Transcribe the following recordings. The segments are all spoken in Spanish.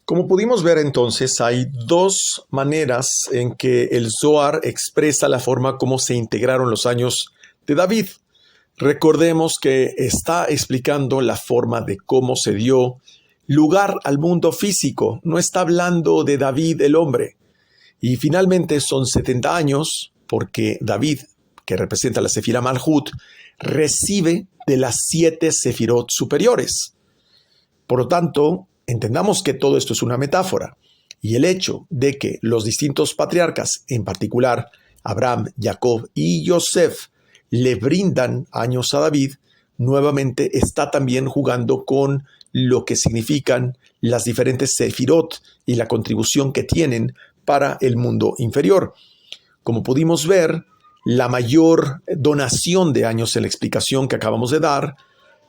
Como pudimos ver entonces, hay dos maneras en que el Zohar expresa la forma como se integraron los años de David. Recordemos que está explicando la forma de cómo se dio lugar al mundo físico. No está hablando de David el hombre. Y finalmente son 70 años porque David, que representa la Sefirá Malhut, recibe de las 7 Sefirot superiores. Por lo tanto, entendamos que todo esto es una metáfora, y el hecho de que los distintos patriarcas, en particular Abraham, Jacob y Yosef, le brindan años a David, nuevamente está también jugando con lo que significan las diferentes sefirot y la contribución que tienen para el mundo inferior. Como pudimos ver, la mayor donación de años en la explicación que acabamos de dar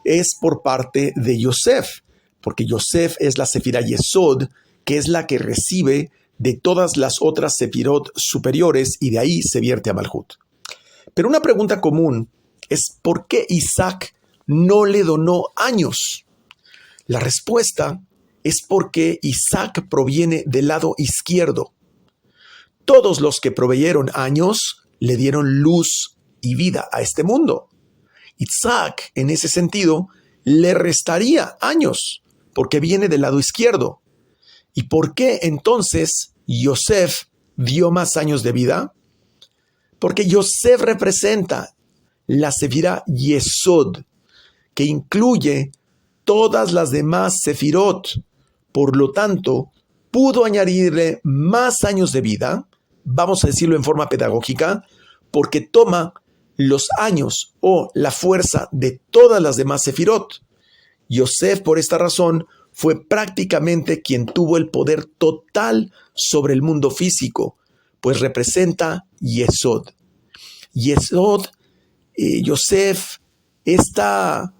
es por parte de Yosef, porque Yosef es la Sefirá Yesod, que es la que recibe de todas las otras Sefirot superiores y de ahí se vierte a Malhut. Pero una pregunta común es ¿por qué Isaac no le donó años? La respuesta es porque Isaac proviene del lado izquierdo. Todos los que proveyeron años le dieron luz y vida a este mundo. Isaac, en ese sentido, le restaría años, porque viene del lado izquierdo. ¿Y por qué entonces Yosef dio más años de vida? Porque Yosef representa la Sefirá Yesod, que incluye todas las demás Sefirot. Por lo tanto, pudo añadirle más años de vida, vamos a decirlo en forma pedagógica, porque toma los años o la fuerza de todas las demás Sefirot. Yosef, por esta razón, fue prácticamente quien tuvo el poder total sobre el mundo físico, pues representa Yesod. Yesod, Yosef, esta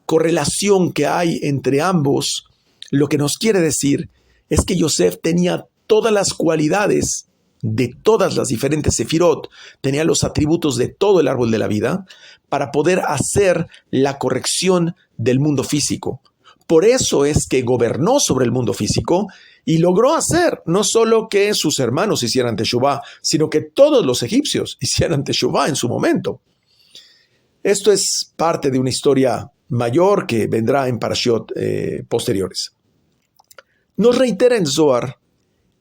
correlación que hay entre ambos, lo que nos quiere decir es que Yosef tenía todas las cualidades de todas las diferentes sefirot, tenía los atributos de todo el árbol de la vida para poder hacer la corrección del mundo físico. Por eso es que gobernó sobre el mundo físico y logró hacer no solo que sus hermanos hicieran teshuvá, sino que todos los egipcios hicieran teshuvá en su momento. Esto es parte de una historia mayor que vendrá en parashiot posteriores. Nos reitera en Zohar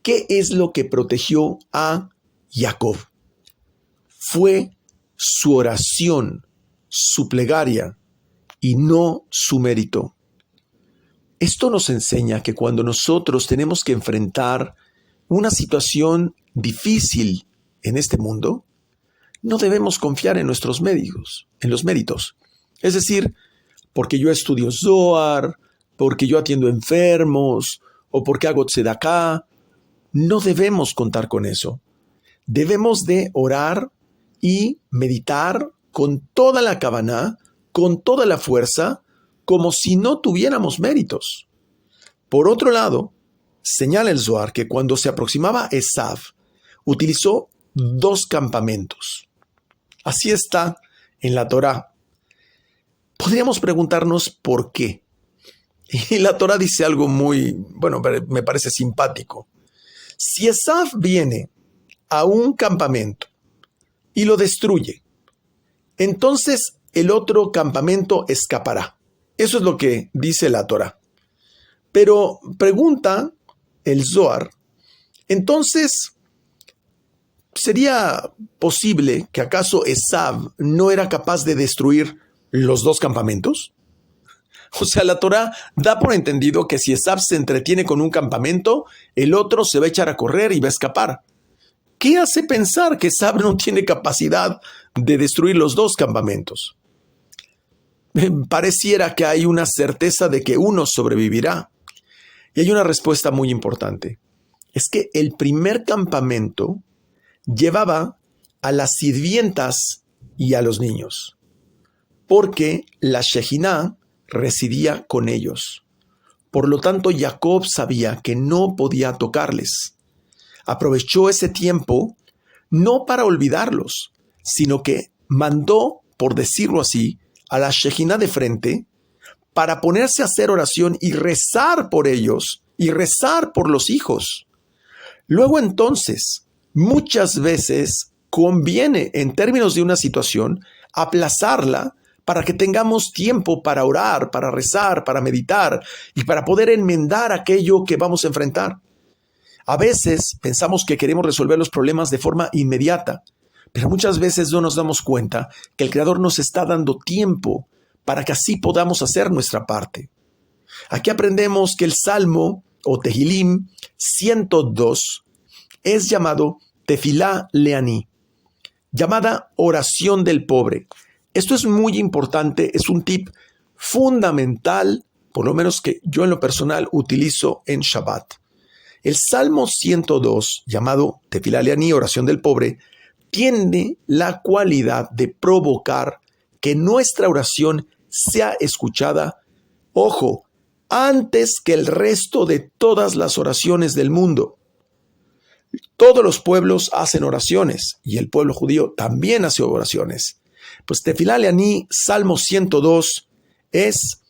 qué es lo que protegió a Jacob. Fue su oración, su plegaria y no su mérito. Esto nos enseña que cuando nosotros tenemos que enfrentar una situación difícil en este mundo, no debemos confiar en nuestros méritos, en los méritos. Es decir, porque yo estudio Zohar, porque yo atiendo enfermos, o porque hago tzedaká, no debemos contar con eso. Debemos de orar y meditar con toda la kavaná, con toda la fuerza, como si no tuviéramos méritos. Por otro lado, señala el Zohar que cuando se aproximaba Esav, utilizó 2 campamentos. Así está en la Torá. Podríamos preguntarnos por qué. Y la Torá dice algo me parece simpático. Si Esav viene a un campamento y lo destruye, entonces el otro campamento escapará. Eso es lo que dice la Torá. Pero pregunta el Zohar, entonces, ¿sería posible que acaso Esav no era capaz de destruir los 2 campamentos? O sea, la Torá da por entendido que si Esav se entretiene con un campamento, el otro se va a echar a correr y va a escapar. ¿Qué hace pensar que Esav no tiene capacidad de destruir los 2 campamentos? Pareciera que hay una certeza de que uno sobrevivirá. Y hay una respuesta muy importante. Es que el primer campamento llevaba a las sirvientas y a los niños, porque la Shejiná residía con ellos. Por lo tanto, Jacob sabía que no podía tocarles. Aprovechó ese tiempo no para olvidarlos, sino que mandó, por decirlo así, a la Shejiná de frente para ponerse a hacer oración y rezar por ellos y rezar por los hijos. Luego entonces, muchas veces conviene, en términos de una situación, aplazarla para que tengamos tiempo para orar, para rezar, para meditar y para poder enmendar aquello que vamos a enfrentar. A veces pensamos que queremos resolver los problemas de forma inmediata, pero muchas veces no nos damos cuenta que el Creador nos está dando tiempo para que así podamos hacer nuestra parte. Aquí aprendemos que el Salmo o Tehilim 102 es llamado Tefilá Leaní, llamada oración del pobre. Esto es muy importante, es un tip fundamental, por lo menos que yo en lo personal utilizo en Shabbat. El Salmo 102, llamado Tefilá Leaní, oración del pobre, tiene la cualidad de provocar que nuestra oración sea escuchada, ojo, antes que el resto de todas las oraciones del mundo. Todos los pueblos hacen oraciones y el pueblo judío también hace oraciones. Pues Tefilá Leaní, Salmo 102, es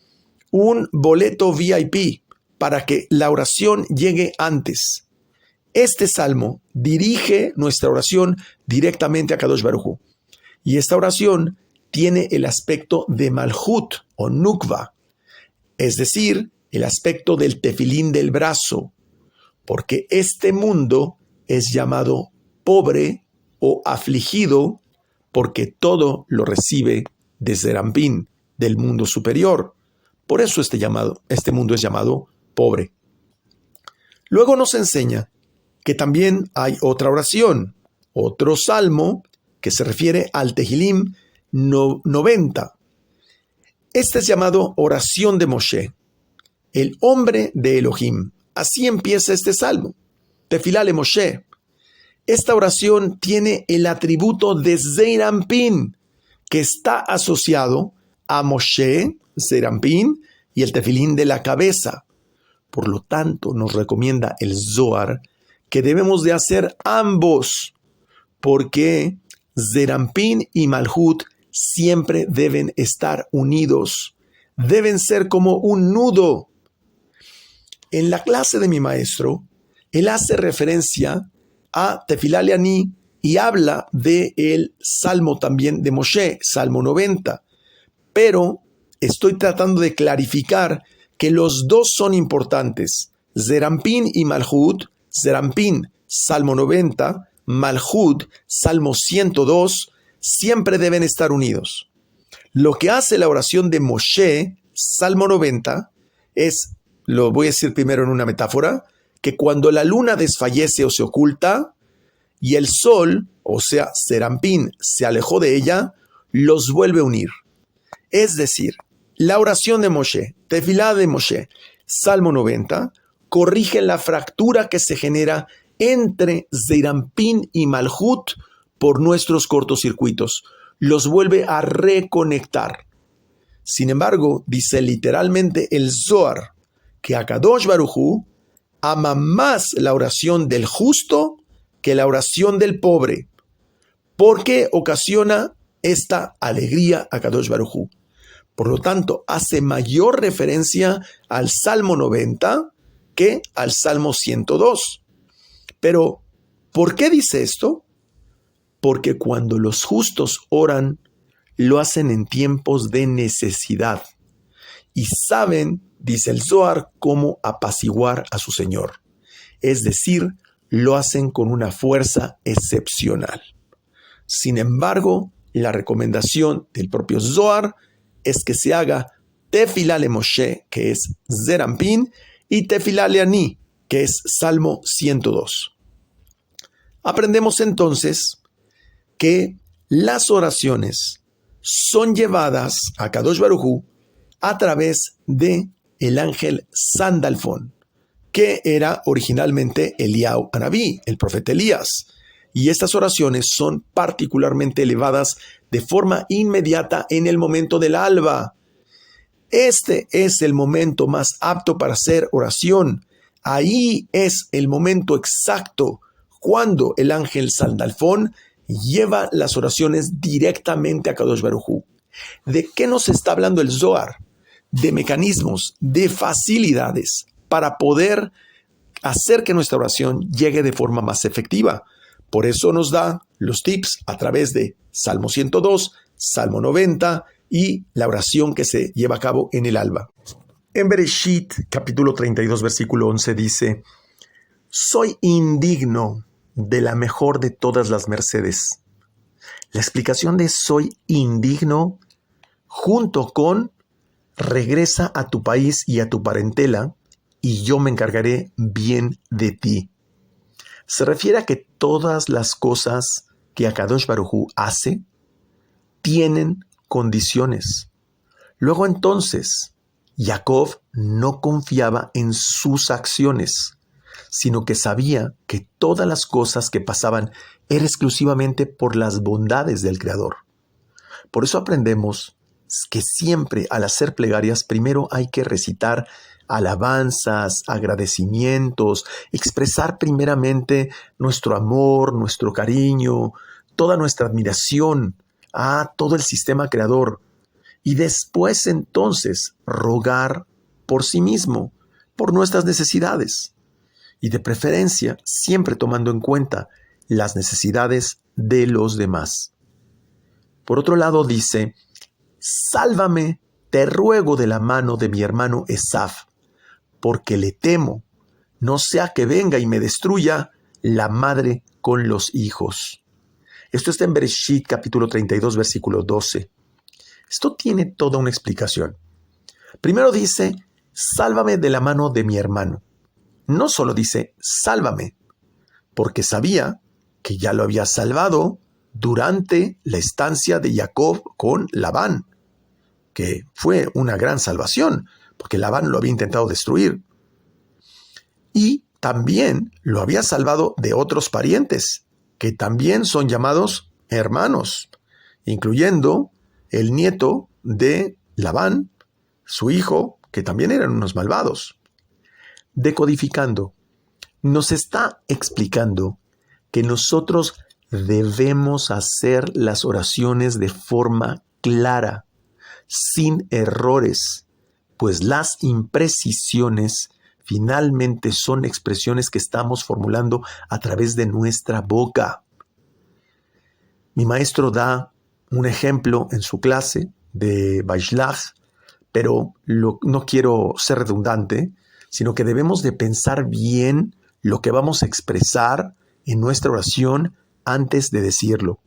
un boleto VIP para que la oración llegue antes. Este salmo dirige nuestra oración directamente a Kadosh Baruj Hu. Y esta oración tiene el aspecto de Malhut o Nukva, es decir, el aspecto del tefilín del brazo, porque este mundo es llamado pobre o afligido porque todo lo recibe desde Rampín, del mundo superior. Por eso este mundo es llamado pobre. Luego nos enseña que también hay otra oración, otro salmo que se refiere al Tehilim 90. Este es llamado oración de Moshe, el hombre de Elohim. Así empieza este salmo, Tefilá le Moshe. Esta oración tiene el atributo de Zeir Anpin, que está asociado a Moshe, Zeir Anpin, y el tefilín de la cabeza. Por lo tanto, nos recomienda el Zohar que debemos de hacer ambos, porque Zeir Anpin y Malhut siempre deben estar unidos, deben ser como un nudo. En la clase de mi maestro, él hace referencia a Tefilá Leaní y habla del Salmo también de Moshe, Salmo 90. Pero estoy tratando de clarificar que los dos son importantes. Zeir Anpin y Malhut, Zeir Anpin, Salmo 90, Malhut, Salmo 102, siempre deben estar unidos. Lo que hace la oración de Moshe, Salmo 90, es, lo voy a decir primero en una metáfora, que cuando la luna desfallece o se oculta y el sol, o sea, Zeir Anpin, se alejó de ella, los vuelve a unir. Es decir, la oración de Moshe, Tefilá de Moshe, Salmo 90, corrige la fractura que se genera entre Zeir Anpin y Malhut por nuestros cortocircuitos. Los vuelve a reconectar. Sin embargo, dice literalmente el Zohar que Akadosh Baruj Hu ama más la oración del justo que la oración del pobre, porque ocasiona esta alegría a Akadosh Baruj Hu. Por lo tanto, hace mayor referencia al Salmo 90 que al Salmo 102. Pero, ¿por qué dice esto? Porque cuando los justos oran, lo hacen en tiempos de necesidad y saben, dice el Zohar, cómo apaciguar a su Señor. Es decir, lo hacen con una fuerza excepcional. Sin embargo, la recomendación del propio Zohar es que se haga Tefilá le Moshe, que es Zeir Anpin, y Tefilá Leaní, que es Salmo 102. Aprendemos entonces que las oraciones son llevadas a Kadosh Baruj Hu a través de el ángel Sandalfón, que era originalmente Eliyahu Anabí, el profeta Elías. Y estas oraciones son particularmente elevadas de forma inmediata en el momento del alba. Este es el momento más apto para hacer oración. Ahí es el momento exacto cuando el ángel Sandalfón lleva las oraciones directamente a Kadosh Baruj Hu. ¿De qué nos está hablando el Zohar? De mecanismos, de facilidades para poder hacer que nuestra oración llegue de forma más efectiva. Por eso nos da los tips a través de Salmo 102, Salmo 90 y la oración que se lleva a cabo en el alba. En Bereshit, capítulo 32, versículo 11 dice: soy indigno de la mejor de todas las mercedes. La explicación de soy indigno junto con regresa a tu país y a tu parentela y yo me encargaré bien de ti. Se refiere a que todas las cosas que Akadosh Baruj Hu hace tienen condiciones. Luego entonces, Jacob no confiaba en sus acciones, sino que sabía que todas las cosas que pasaban eran exclusivamente por las bondades del Creador. Por eso aprendemos que siempre al hacer plegarias, primero hay que recitar alabanzas, agradecimientos, expresar primeramente nuestro amor, nuestro cariño, toda nuestra admiración a todo el sistema creador. Y después entonces rogar por sí mismo, por nuestras necesidades. Y de preferencia siempre tomando en cuenta las necesidades de los demás. Por otro lado dice: sálvame, te ruego, de la mano de mi hermano Esaf, porque le temo, no sea que venga y me destruya la madre con los hijos. Esto está en Bereshit, capítulo 32, versículo 12. Esto tiene toda una explicación. Primero dice: sálvame de la mano de mi hermano. No solo dice sálvame, porque sabía que ya lo había salvado durante la estancia de Jacob con Labán, que fue una gran salvación, porque Labán lo había intentado destruir. Y también lo había salvado de otros parientes, que también son llamados hermanos, incluyendo el nieto de Labán, su hijo, que también eran unos malvados. Decodificando, nos está explicando que nosotros debemos hacer las oraciones de forma clara, sin errores, pues las imprecisiones finalmente son expresiones que estamos formulando a través de nuestra boca. Mi maestro da un ejemplo en su clase de Vaishlach, pero no quiero ser redundante, sino que debemos de pensar bien lo que vamos a expresar en nuestra oración antes de decirlo.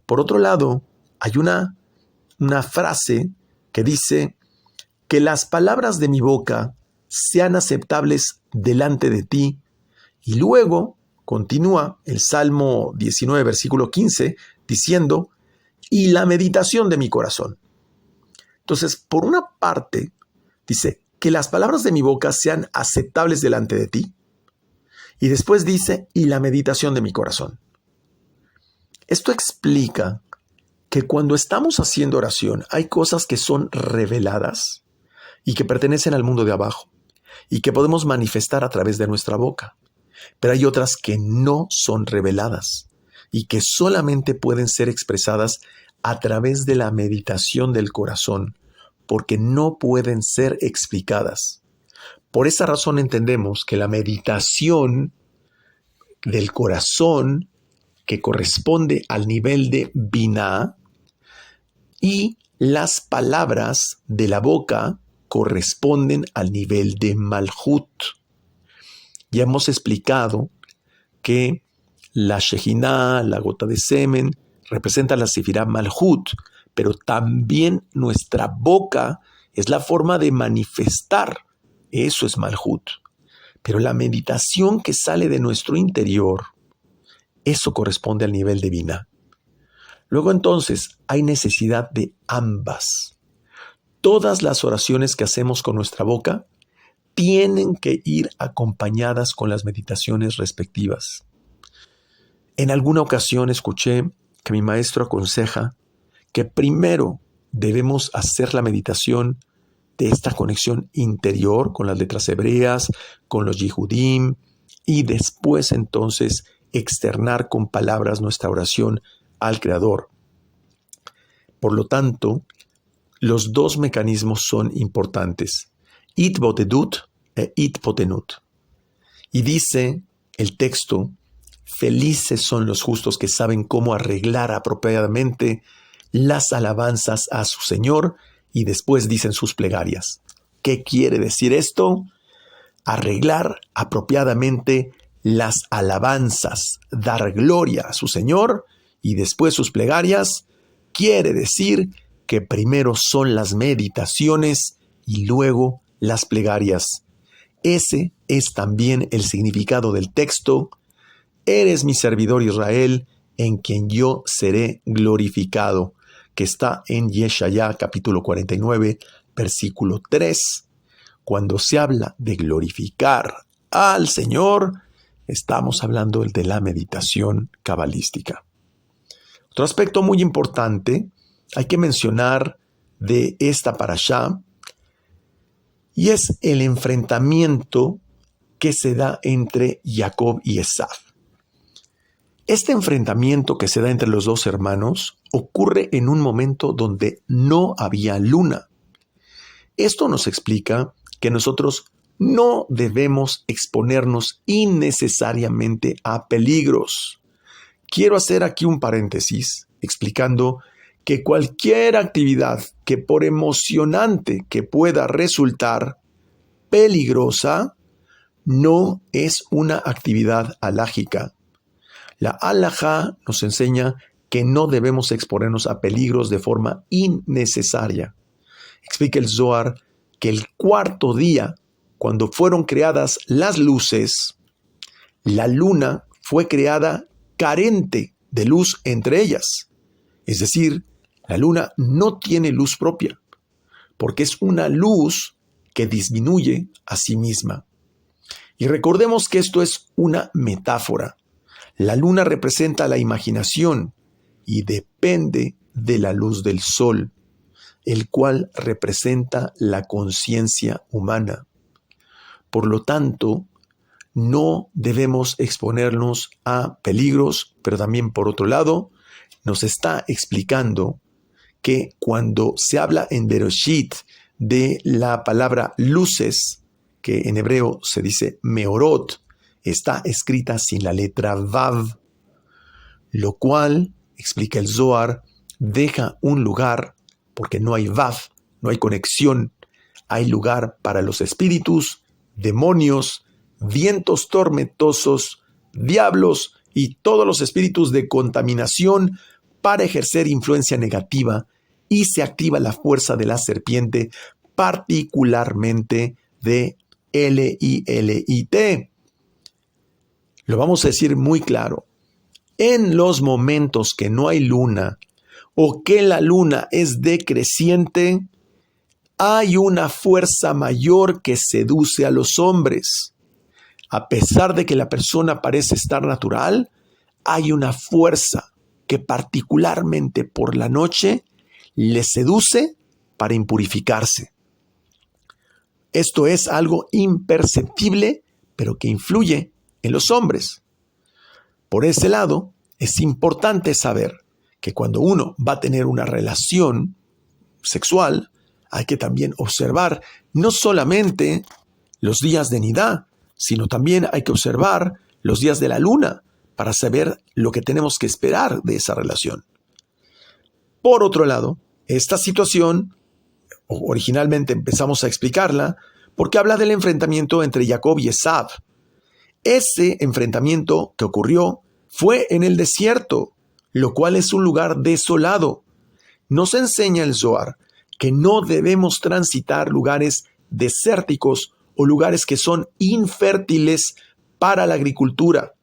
Por otro lado, hay una frase que dice: que las palabras de mi boca sean aceptables delante de ti. Y luego continúa el Salmo 19, versículo 15, diciendo: y la meditación de mi corazón. Entonces, por una parte, dice: que las palabras de mi boca sean aceptables delante de ti. Y después dice: y la meditación de mi corazón. Esto explica que cuando estamos haciendo oración hay cosas que son reveladas y que pertenecen al mundo de abajo y que podemos manifestar a través de nuestra boca. Pero hay otras que no son reveladas y que solamente pueden ser expresadas a través de la meditación del corazón, porque no pueden ser explicadas. Por esa razón entendemos que la meditación del corazón, que corresponde al nivel de Binah, y las palabras de la boca corresponden al nivel de Malhut. Ya hemos explicado que la Shejinah, la gota de semen, representa la Sefirá Malhut, pero también nuestra boca es la forma de manifestar. Eso es Malhut. Pero la meditación que sale de nuestro interior, eso corresponde al nivel de Binah. Luego entonces hay necesidad de ambas. Todas las oraciones que hacemos con nuestra boca tienen que ir acompañadas con las meditaciones respectivas. En alguna ocasión escuché que mi maestro aconseja que primero debemos hacer la meditación de esta conexión interior con las letras hebreas, con los Yehudim, y después entonces externar con palabras nuestra oración al Creador. Por lo tanto, los dos mecanismos son importantes. Itbodedut, e itpotenut. Y dice el texto: felices son los justos que saben cómo arreglar apropiadamente las alabanzas a su Señor, y después dicen sus plegarias. ¿Qué quiere decir esto? Arreglar apropiadamente las alabanzas, dar gloria a su Señor y después sus plegarias, quiere decir que primero son las meditaciones y luego las plegarias. Ese es también el significado del texto: eres mi servidor Israel, en quien yo seré glorificado, que está en Yeshaya capítulo 49, versículo 3. Cuando se habla de glorificar al Señor, estamos hablando de la meditación cabalística. Otro aspecto muy importante hay que mencionar de esta parashá, y es el enfrentamiento que se da entre Jacob y Esav. Este enfrentamiento que se da entre los dos hermanos ocurre en un momento donde no había luna. Esto nos explica que nosotros no debemos exponernos innecesariamente a peligros. Quiero hacer aquí un paréntesis explicando que cualquier actividad que, por emocionante que pueda resultar, peligrosa, no es una actividad halájica. La halajá nos enseña que no debemos exponernos a peligros de forma innecesaria. Explica el Zohar que el cuarto día, cuando fueron creadas las luces, la luna fue creada carente de luz entre ellas. Es decir, la luna no tiene luz propia, porque es una luz que disminuye a sí misma. Y recordemos que esto es una metáfora. La luna representa la imaginación y depende de la luz del sol, el cual representa la conciencia humana. Por lo tanto, no debemos exponernos a peligros, pero también, por otro lado, nos está explicando que cuando se habla en Bereshit de la palabra luces, que en hebreo se dice meorot, está escrita sin la letra Vav, lo cual, explica el Zohar, deja un lugar, porque no hay Vav, no hay conexión, hay lugar para los espíritus, demonios, vientos tormentosos, diablos y todos los espíritus de contaminación para ejercer influencia negativa, y se activa la fuerza de la serpiente, particularmente de L-I-L-I-T. Lo vamos a decir muy claro. En los momentos que no hay luna o que la luna es decreciente, hay una fuerza mayor que seduce a los hombres. A pesar de que la persona parece estar natural, hay una fuerza que particularmente por la noche le seduce para impurificarse. Esto es algo imperceptible, pero que influye en los hombres. Por ese lado, es importante saber que cuando uno va a tener una relación sexual, hay que también observar no solamente los días de Nidá, sino también hay que observar los días de la luna para saber lo que tenemos que esperar de esa relación. Por otro lado, esta situación, originalmente empezamos a explicarla porque habla del enfrentamiento entre Jacob y Esav. Ese enfrentamiento que ocurrió fue en el desierto, lo cual es un lugar desolado. Nos enseña el Zohar que no debemos transitar lugares desérticos o lugares que son infértiles para la agricultura.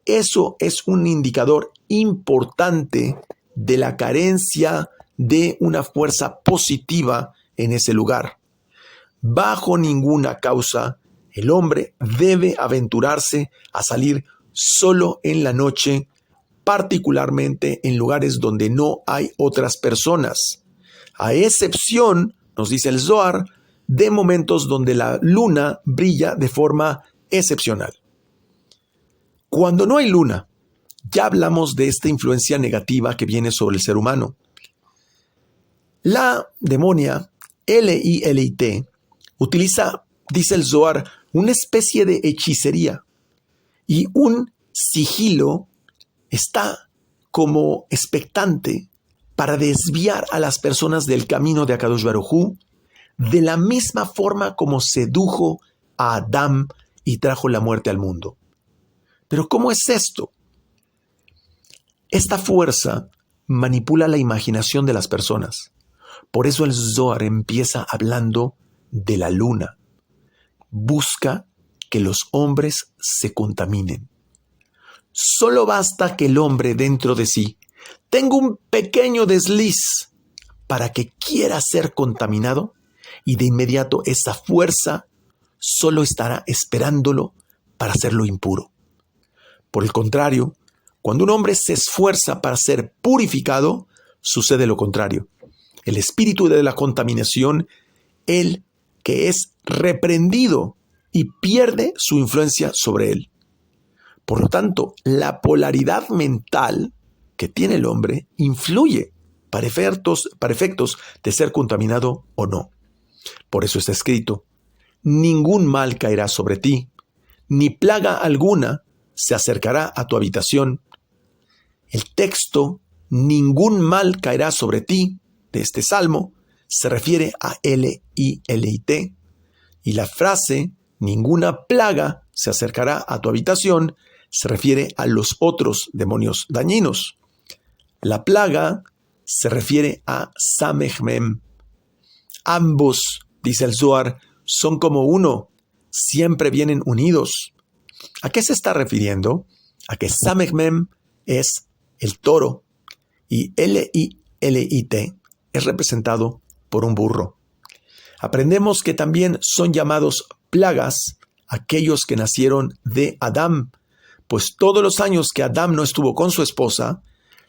Eso es un indicador importante de la carencia de una fuerza positiva en ese lugar. Bajo ninguna causa, el hombre debe aventurarse a salir solo en la noche, particularmente en lugares donde no hay otras personas, a excepción, nos dice el Zohar, de momentos donde la luna brilla de forma excepcional. Cuando no hay luna, ya hablamos de esta influencia negativa que viene sobre el ser humano. La demonia L-I-L-I-T utiliza dice el Zohar, una especie de hechicería y un sigilo está como expectante para desviar a las personas del camino de Akadosh Baruj Hu, de la misma forma como sedujo a Adán y trajo la muerte al mundo. Pero ¿cómo es esto? Esta fuerza manipula la imaginación de las personas. Por eso el Zohar empieza hablando de la luna. Busca que los hombres se contaminen. Solo basta que el hombre dentro de sí tenga un pequeño desliz para que quiera ser contaminado y de inmediato esa fuerza solo estará esperándolo para hacerlo impuro. Por el contrario, cuando un hombre se esfuerza para ser purificado, sucede lo contrario. El espíritu de la contaminación, el que es reprendido y pierde su influencia sobre él. Por lo tanto, la polaridad mental que tiene el hombre influye para efectos de ser contaminado o no. Por eso está escrito, ningún mal caerá sobre ti, ni plaga alguna se acercará a tu habitación. El texto, ningún mal caerá sobre ti, de este salmo, se refiere a L-I-L-I-T, y la frase, ninguna plaga se acercará a tu habitación, se refiere a los otros demonios dañinos. La plaga se refiere a Samech Mem. Ambos, dice el Zohar, son como uno, siempre vienen unidos. ¿A qué se está refiriendo? A que Samech Mem es el toro y L-I-L-I-T es representado por un burro. Aprendemos que también son llamados plagas aquellos que nacieron de Adán, pues todos los años que Adán no estuvo con su esposa,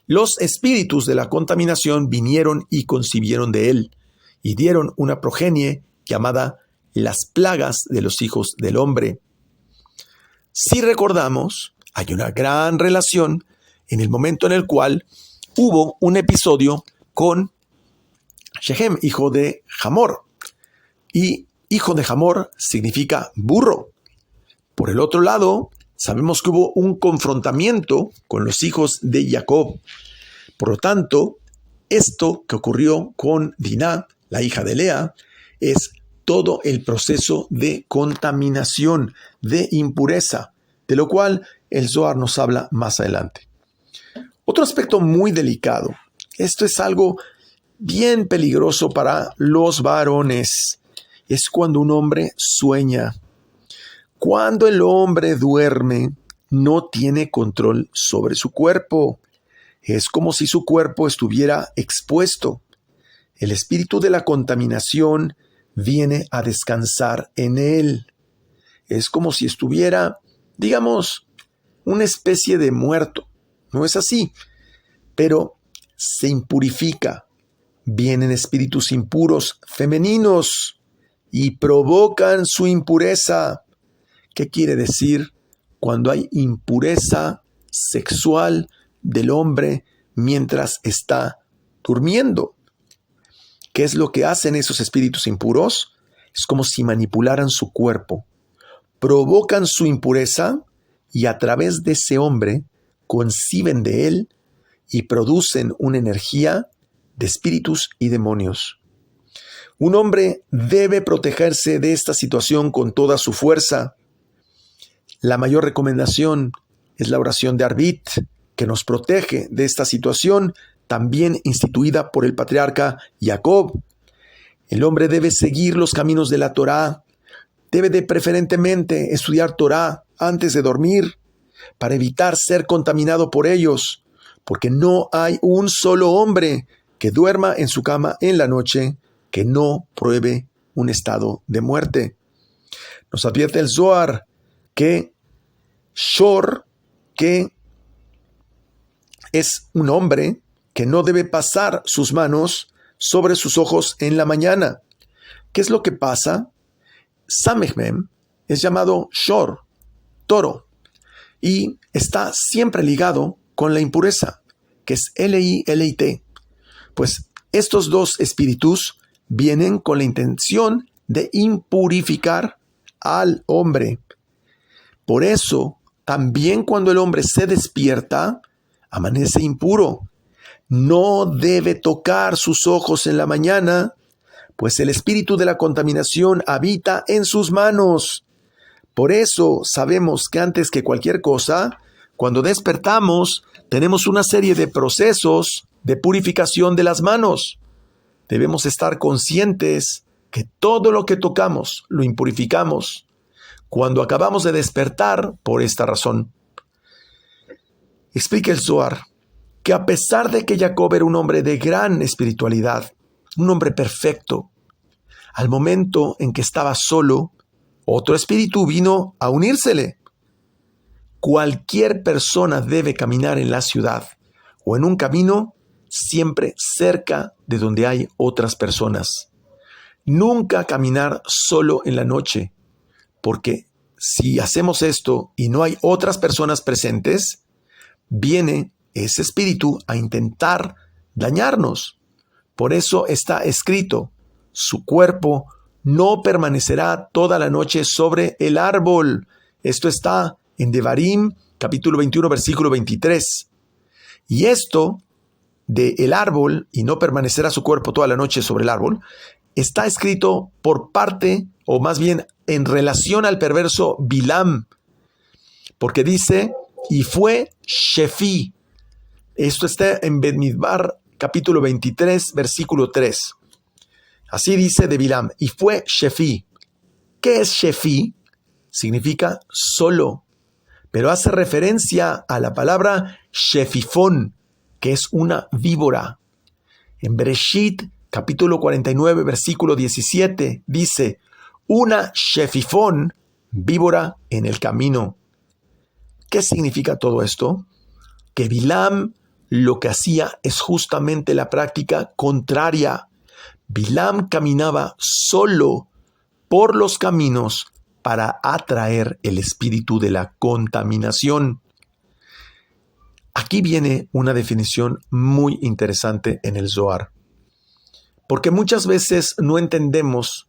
los espíritus de la contaminación vinieron y concibieron de él, y dieron una progenie llamada las plagas de los hijos del hombre. Si recordamos, hay una gran relación en el momento en el cual hubo un episodio con Shechem, hijo de Hamor, y hijo de Hamor significa burro. Por el otro lado, sabemos que hubo un confrontamiento con los hijos de Jacob. Por lo tanto, esto que ocurrió con Diná, la hija de Lea, es todo el proceso de contaminación, de impureza, de lo cual el Zohar nos habla más adelante. Otro aspecto muy delicado, esto es algo bien peligroso para los varones, es cuando un hombre sueña. Cuando el hombre duerme, no tiene control sobre su cuerpo. Es como si su cuerpo estuviera expuesto. El espíritu de la contaminación viene a descansar en él. Es como si estuviera, digamos, una especie de muerto. No es así, pero se impurifica. Vienen espíritus impuros femeninos y provocan su impureza. ¿Qué quiere decir cuando hay impureza sexual del hombre mientras está durmiendo? ¿Qué es lo que hacen esos espíritus impuros? Es como si manipularan su cuerpo, provocan su impureza y a través de ese hombre conciben de él y producen una energía de espíritus y demonios. Un hombre debe protegerse de esta situación con toda su fuerza. La mayor recomendación es la oración de Arbit, que nos protege de esta situación, también instituida por el patriarca Jacob. El hombre debe seguir los caminos de la Torá, debe de preferentemente estudiar Torá antes de dormir, para evitar ser contaminado por ellos, porque no hay un solo hombre que duerma en su cama en la noche que no pruebe un estado de muerte. Nos advierte el Zohar que Shor, que es un hombre que no debe pasar sus manos sobre sus ojos en la mañana. ¿Qué es lo que pasa? Samech Mem es llamado Shor, toro, y está siempre ligado con la impureza, que es L-I-L-I-T. Pues estos dos espíritus vienen con la intención de impurificar al hombre. Por eso, también cuando el hombre se despierta, amanece impuro. No debe tocar sus ojos en la mañana, pues el espíritu de la contaminación habita en sus manos. Por eso sabemos que antes que cualquier cosa, cuando despertamos, tenemos una serie de procesos de purificación de las manos. Debemos estar conscientes que todo lo que tocamos lo impurificamos cuando acabamos de despertar por esta razón. Explica el Zohar que a pesar de que Jacob era un hombre de gran espiritualidad, un hombre perfecto, al momento en que estaba solo, otro espíritu vino a unírsele. Cualquier persona debe caminar en la ciudad o en un camino siempre cerca de donde hay otras personas. Nunca caminar solo en la noche, porque si hacemos esto y no hay otras personas presentes, viene ese espíritu a intentar dañarnos. Por eso está escrito, su cuerpo no permanecerá toda la noche sobre el árbol. Esto está en Devarim, capítulo 21, versículo 23. Y esto de el árbol, y no permanecerá su cuerpo toda la noche sobre el árbol, está escrito por parte, o más bien en relación al perverso Bilam, porque dice, y fue Shefi. Esto está en Bamidbar, capítulo 23, versículo 3. Así dice de Bilam, y fue Shefi. ¿Qué es Shefi? Significa solo, pero hace referencia a la palabra Shefifón, que es una víbora. En Bereshit, capítulo 49, versículo 17, dice, una Shefifón, víbora en el camino. ¿Qué significa todo esto? Que Bilam lo que hacía es justamente la práctica contraria. Bilam caminaba solo por los caminos para atraer el espíritu de la contaminación. Aquí viene una definición muy interesante en el Zohar, porque muchas veces no entendemos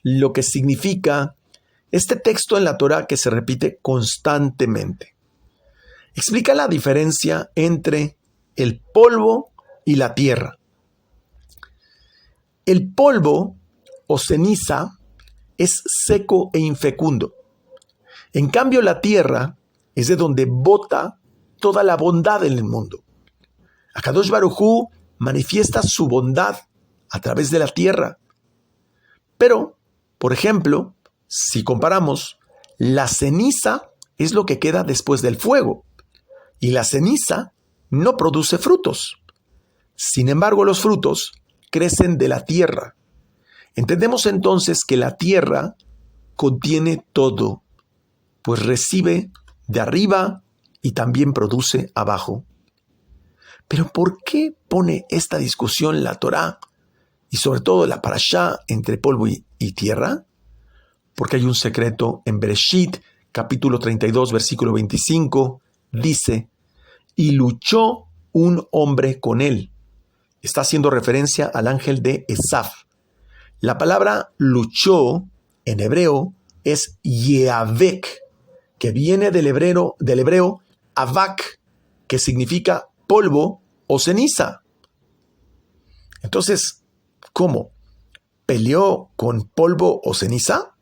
lo que significa este texto en la Torá que se repite constantemente. Explica la diferencia entre el polvo y la tierra. El polvo o ceniza es seco e infecundo. En cambio, la tierra es de donde bota toda la bondad en el mundo. Akadosh Baruj Hu manifiesta su bondad a través de la tierra. Pero, por ejemplo, si comparamos, la ceniza es lo que queda después del fuego, y la ceniza no produce frutos. Sin embargo, los frutos crecen de la tierra. Entendemos entonces que la tierra contiene todo, pues recibe de arriba y también produce abajo. Pero ¿por qué pone esta discusión la Torá y sobre todo la Parashá entre polvo y tierra? Porque hay un secreto en Bereshit, capítulo 32, versículo 25, dice, y luchó un hombre con él. Está haciendo referencia al ángel de Esaf. La palabra luchó en hebreo es Yeavek, que viene del hebreo avak, que significa polvo o ceniza. Entonces, ¿cómo? ¿Peleó con polvo o ceniza?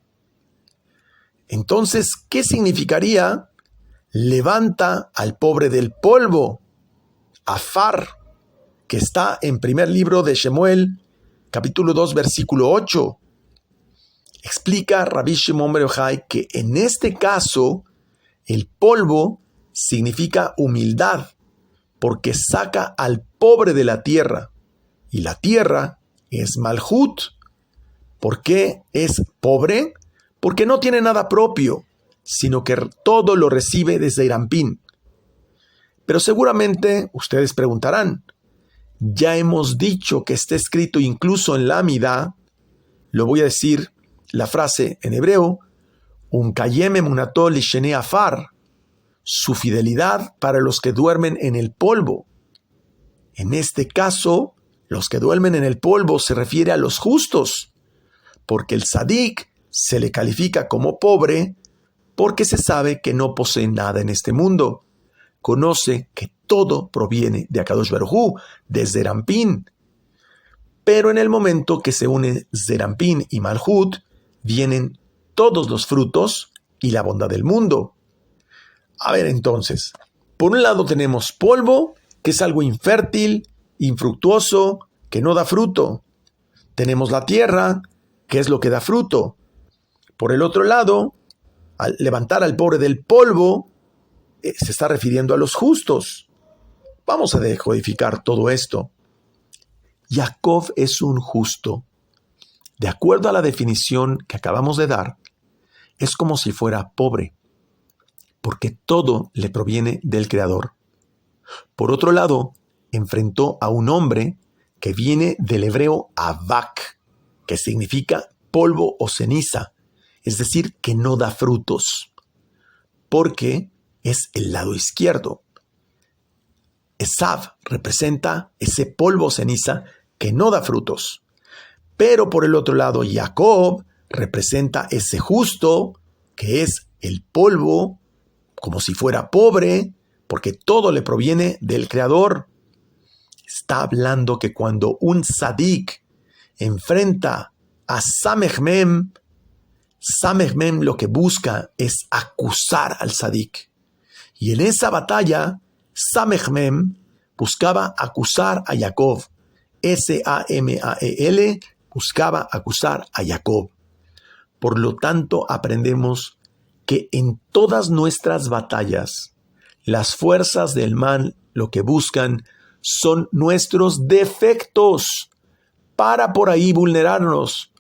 Entonces, ¿qué significaría levanta al pobre del polvo? Afar, que está en primer libro de Shemuel, capítulo 2, versículo 8. Explica Rabbi Shimon bar Yochai que en este caso el polvo significa humildad, porque saca al pobre de la tierra, y la tierra es Malhut. ¿Por qué es pobre? Porque no tiene nada propio, sino que todo lo recibe desde Irampín. Pero seguramente ustedes preguntarán, ya hemos dicho que está escrito incluso en la Amidá, lo voy a decir, la frase en hebreo, Unkayem emunato lishene afar, su fidelidad para los que duermen en el polvo. En este caso, los que duermen en el polvo se refiere a los justos, porque el tzadik se le califica como pobre porque se sabe que no posee nada en este mundo. Conoce que todo proviene de Akadosh Baruj Hu, de Zerampín. Pero en el momento que se unen Zerampín y Malhut, vienen todos los frutos y la bondad del mundo. A ver, entonces, por un lado tenemos polvo, que es algo infértil, infructuoso, que no da fruto. Tenemos la tierra, que es lo que da fruto. Por el otro lado, al levantar al pobre del polvo, se está refiriendo a los justos. Vamos a decodificar todo esto. Jacob es un justo. De acuerdo a la definición que acabamos de dar, es como si fuera pobre, porque todo le proviene del Creador. Por otro lado, enfrentó a un hombre que viene del hebreo avak, que significa polvo o ceniza, es decir, que no da frutos, porque es el lado izquierdo. Esav representa ese polvo o ceniza que no da frutos. Pero por el otro lado, Jacob representa ese justo, que es el polvo, como si fuera pobre, porque todo le proviene del Creador. Está hablando que cuando un tzadik enfrenta a Samech Mem lo que busca es acusar al tzadik. Y en esa batalla, Samech Mem buscaba acusar a Jacob. Samael buscaba acusar a Jacob. Por lo tanto, aprendemos que en todas nuestras batallas, las fuerzas del mal lo que buscan son nuestros defectos para por ahí vulnerarnos,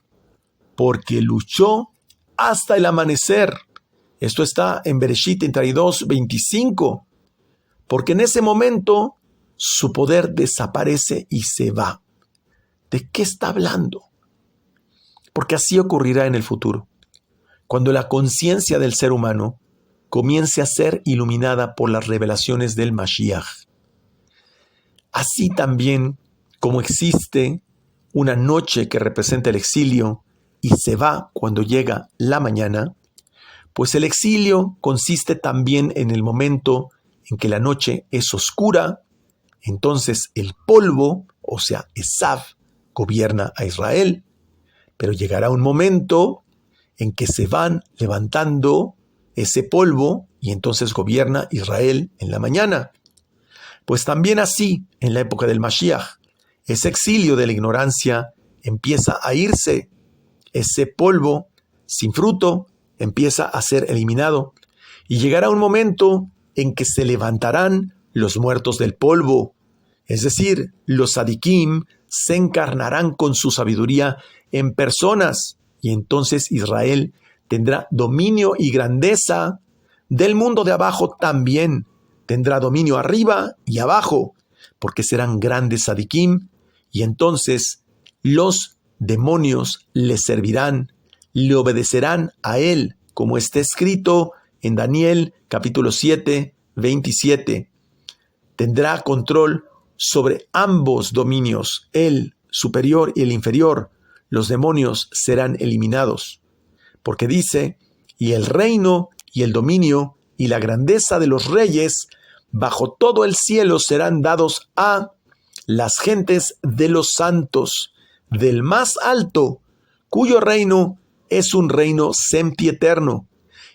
porque luchó hasta el amanecer. Esto está en Bereshit 32, 25, porque en ese momento su poder desaparece y se va. ¿De qué está hablando? Porque así ocurrirá en el futuro, cuando la conciencia del ser humano comience a ser iluminada por las revelaciones del Mashiach. Así también como existe una noche que representa el exilio y se va cuando llega la mañana, pues el exilio consiste también en el momento en que la noche es oscura. Entonces el polvo, o sea, Esav, gobierna a Israel, pero llegará un momento en que se van levantando ese polvo y entonces gobierna Israel en la mañana. Pues también así, en la época del Mashiach, ese exilio de la ignorancia empieza a irse, ese polvo sin fruto empieza a ser eliminado y llegará un momento en que se levantarán los muertos del polvo, es decir, los tzadikim se encarnarán con su sabiduría en personas y entonces Israel tendrá dominio y grandeza del mundo de abajo también, tendrá dominio arriba y abajo, porque serán grandes tzadikim y entonces los demonios le servirán, le obedecerán a él, como está escrito en Daniel capítulo 7, 27. Tendrá control sobre ambos dominios, el superior y el inferior. Los demonios serán eliminados. Porque dice, y el reino y el dominio y la grandeza de los reyes bajo todo el cielo serán dados a las gentes de los santos, del más alto, cuyo reino es un reino sempieterno,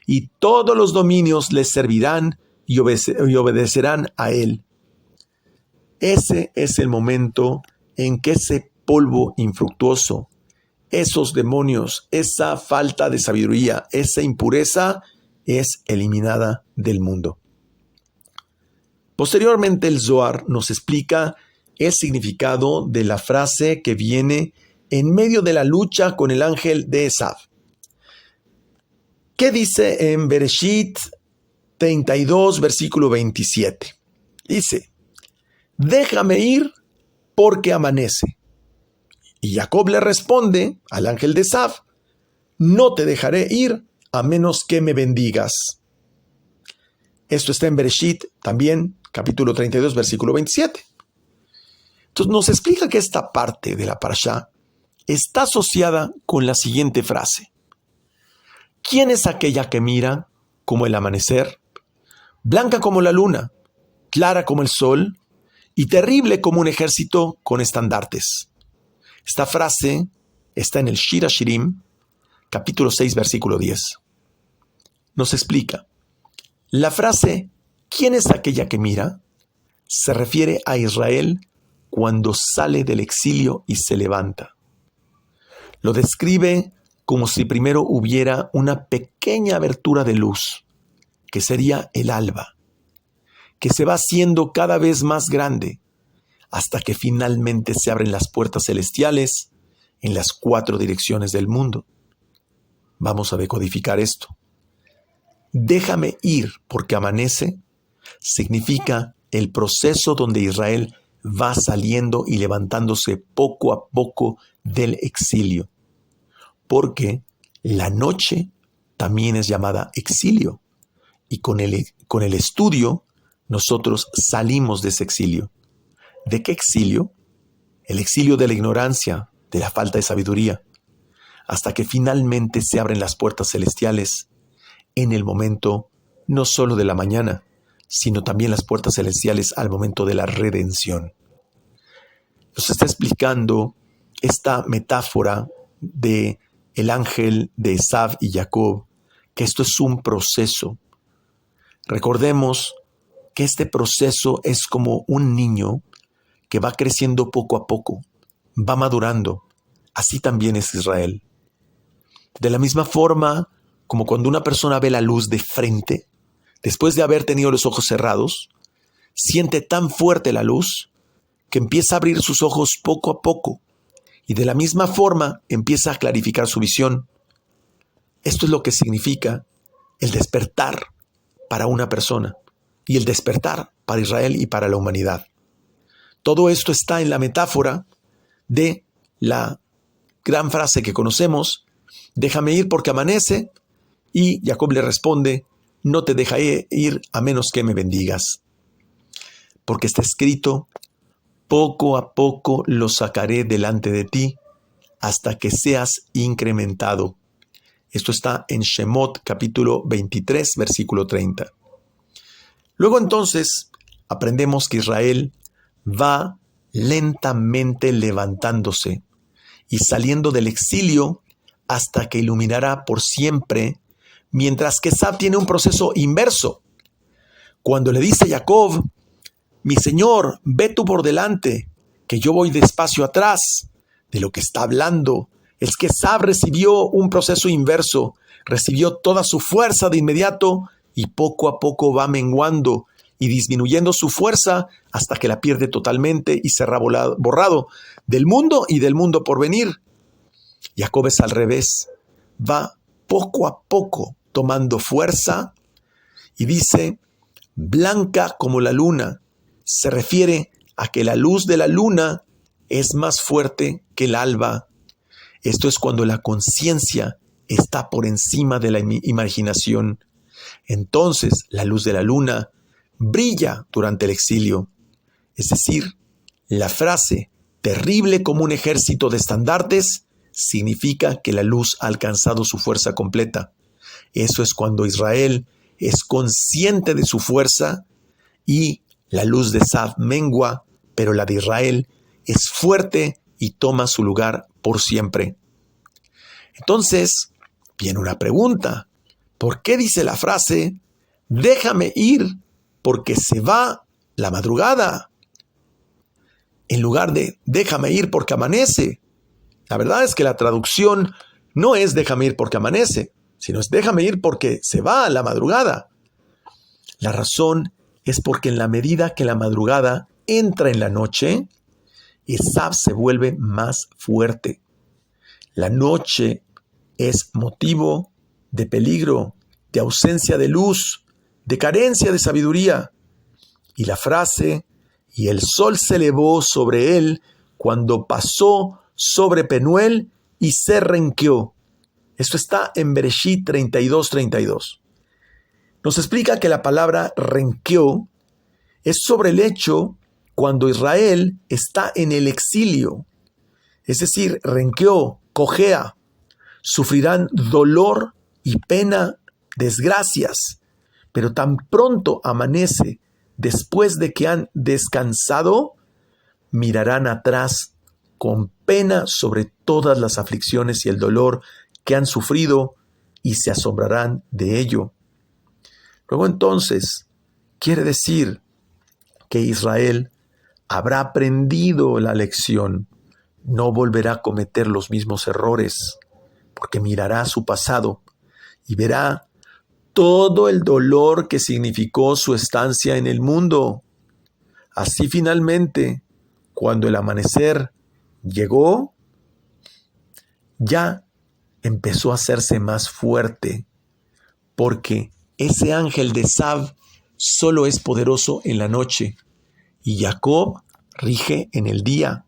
y todos los dominios les servirán y obedecerán a él. Ese es el momento en que ese polvo infructuoso, esos demonios, esa falta de sabiduría, esa impureza es eliminada del mundo. Posteriormente el Zohar nos explica el significado de la frase que viene en medio de la lucha con el ángel de Esav. ¿Qué dice en Bereshit 32, versículo 27? Dice, déjame ir porque amanece. Y Jacob le responde al ángel de Esav, no te dejaré ir a menos que me bendigas. Esto está en Bereshit también, capítulo 32, versículo 27. Entonces nos explica que esta parte de la parashá está asociada con la siguiente frase. ¿Quién es aquella que mira como el amanecer, blanca como la luna, clara como el sol y terrible como un ejército con estandartes? Esta frase está en el Shir HaShirim, capítulo 6, versículo 10. Nos explica, la frase ¿quién es aquella que mira? Se refiere a Israel cuando sale del exilio y se levanta. Lo describe como si primero hubiera una pequeña abertura de luz, que sería el alba, que se va haciendo cada vez más grande, hasta que finalmente se abren las puertas celestiales en las 4 direcciones del mundo. Vamos a decodificar esto. Déjame ir porque amanece significa el proceso donde Israel va saliendo y levantándose poco a poco del exilio, porque la noche también es llamada exilio, y con el estudio nosotros salimos de ese exilio. ¿De qué exilio? El exilio de la ignorancia, de la falta de sabiduría, hasta que finalmente se abren las puertas celestiales en el momento no solo de la mañana, sino también las puertas celestiales al momento de la redención. Nos está explicando esta metáfora de el ángel de Esav y Jacob, que esto es un proceso. Recordemos que este proceso es como un niño que va creciendo poco a poco, va madurando. Así también es Israel. De la misma forma como cuando una persona ve la luz de frente, después de haber tenido los ojos cerrados, siente tan fuerte la luz que empieza a abrir sus ojos poco a poco y de la misma forma empieza a clarificar su visión. Esto es lo que significa el despertar para una persona y el despertar para Israel y para la humanidad. Todo esto está en la metáfora de la gran frase que conocemos, déjame ir porque amanece, y Jacob le responde, no te dejaré ir a menos que me bendigas. Porque está escrito, poco a poco lo sacaré delante de ti hasta que seas incrementado. Esto está en Shemot capítulo 23, versículo 30. Luego entonces aprendemos que Israel va lentamente levantándose y saliendo del exilio hasta que iluminará por siempre, mientras que Esav tiene un proceso inverso. Cuando le dice a Jacob, mi señor, ve tú por delante, que yo voy despacio atrás, de lo que está hablando es que Esav recibió un proceso inverso, recibió toda su fuerza de inmediato y poco a poco va menguando y disminuyendo su fuerza hasta que la pierde totalmente y será borrado del mundo y del mundo por venir. Jacob es al revés, va poco a poco tomando fuerza y dice, blanca como la luna, se refiere a que la luz de la luna es más fuerte que el alba. Esto es cuando la conciencia está por encima de la imaginación. Entonces la luz de la luna brilla durante el exilio. Es decir, la frase terrible como un ejército de estandartes significa que la luz ha alcanzado su fuerza completa. Eso es cuando Israel es consciente de su fuerza y la luz de Esav mengua, pero la de Israel es fuerte y toma su lugar por siempre. Entonces, viene una pregunta. ¿Por qué dice la frase, déjame ir porque se va la madrugada? En lugar de déjame ir porque amanece. La verdad es que la traducción no es déjame ir porque amanece, sino es déjame ir porque se va la madrugada. La razón es porque en la medida que la madrugada entra en la noche, Esav se vuelve más fuerte. La noche es motivo de peligro, de ausencia de luz, de carencia de sabiduría. Y la frase, y el sol se elevó sobre él cuando pasó sobre Penuel y se renqueó. Esto está en Bereshit 32:32. Nos explica que la palabra renqueó es sobre el hecho cuando Israel está en el exilio. Es decir, renqueó, cojea, sufrirán dolor y pena desgracias, pero tan pronto amanece, después de que han descansado, mirarán atrás con pena sobre todas las aflicciones y el dolor que han sufrido y se asombrarán de ello. Luego entonces, quiere decir que Israel habrá aprendido la lección, no volverá a cometer los mismos errores, porque mirará su pasado y verá todo el dolor que significó su estancia en el mundo. Así finalmente, cuando el amanecer llegó, ya empezó a hacerse más fuerte, porque ese ángel de Esav solo es poderoso en la noche y Jacob rige en el día.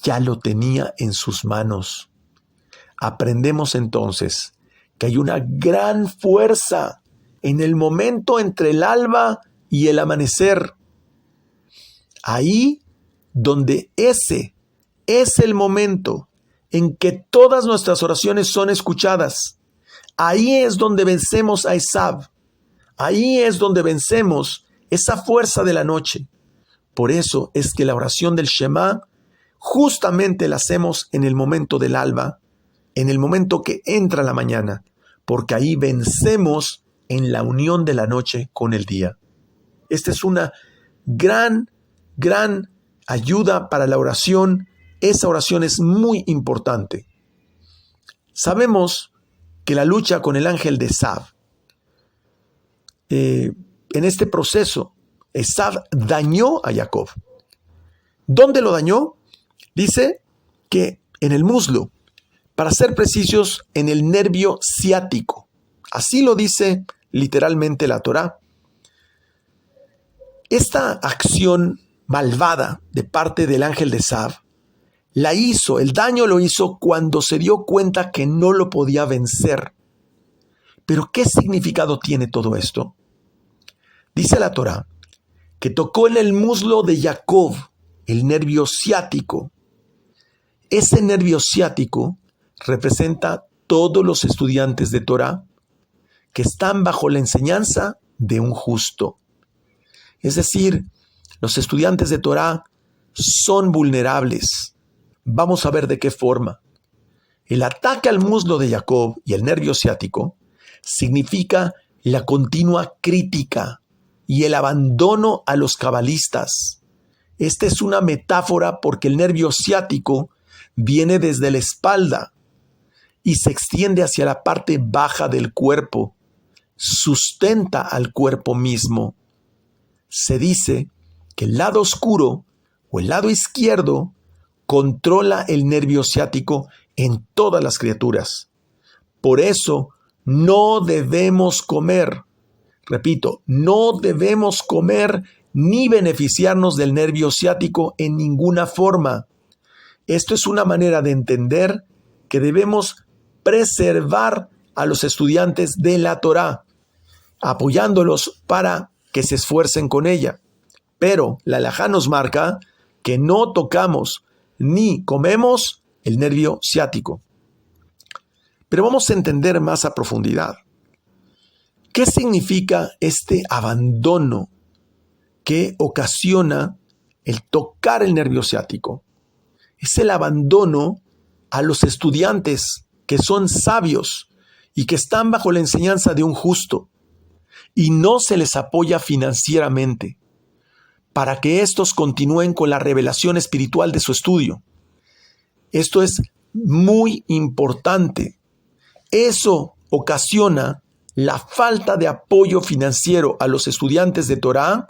Ya lo tenía en sus manos. Aprendemos entonces que hay una gran fuerza en el momento entre el alba y el amanecer. Ahí donde ese es el momento en que todas nuestras oraciones son escuchadas. Ahí es donde vencemos a Esav. Ahí es donde vencemos esa fuerza de la noche. Por eso es que la oración del Shema justamente la hacemos en el momento del alba, en el momento que entra la mañana, porque ahí vencemos en la unión de la noche con el día. Esta es una gran ayuda para la oración. Esa oración es muy importante. Sabemos que la lucha con el ángel de Esav, en este proceso, Esav dañó a Jacob. ¿Dónde lo dañó? Dice que en el muslo, para ser precisos, en el nervio ciático. Así lo dice literalmente la Torá. Esta acción malvada de parte del ángel de Esav el daño lo hizo cuando se dio cuenta que no lo podía vencer. Pero ¿qué significado tiene todo esto? Dice la Torá que tocó en el muslo de Jacob el nervio ciático. Ese nervio ciático representa todos los estudiantes de Torá que están bajo la enseñanza de un justo. Es decir, los estudiantes de Torá son vulnerables. Vamos a ver de qué forma. El ataque al muslo de Jacob y el nervio ciático significa la continua crítica y el abandono a los cabalistas. Esta es una metáfora porque el nervio ciático viene desde la espalda y se extiende hacia la parte baja del cuerpo, sustenta al cuerpo mismo. Se dice que el lado oscuro o el lado izquierdo controla el nervio ciático en todas las criaturas. Por eso no debemos comer, repito, no debemos comer ni beneficiarnos del nervio ciático en ninguna forma. Esto es una manera de entender que debemos preservar a los estudiantes de la Torá, apoyándolos para que se esfuercen con ella. Pero la halajá nos marca que no tocamos ni comemos el nervio ciático. Pero vamos a entender más a profundidad. ¿Qué significa este abandono que ocasiona el tocar el nervio ciático? Es el abandono a los estudiantes que son sabios y que están bajo la enseñanza de un justo y no se les apoya financieramente para que éstos continúen con la revelación espiritual de su estudio. Esto es muy importante. Eso ocasiona la falta de apoyo financiero a los estudiantes de Torá,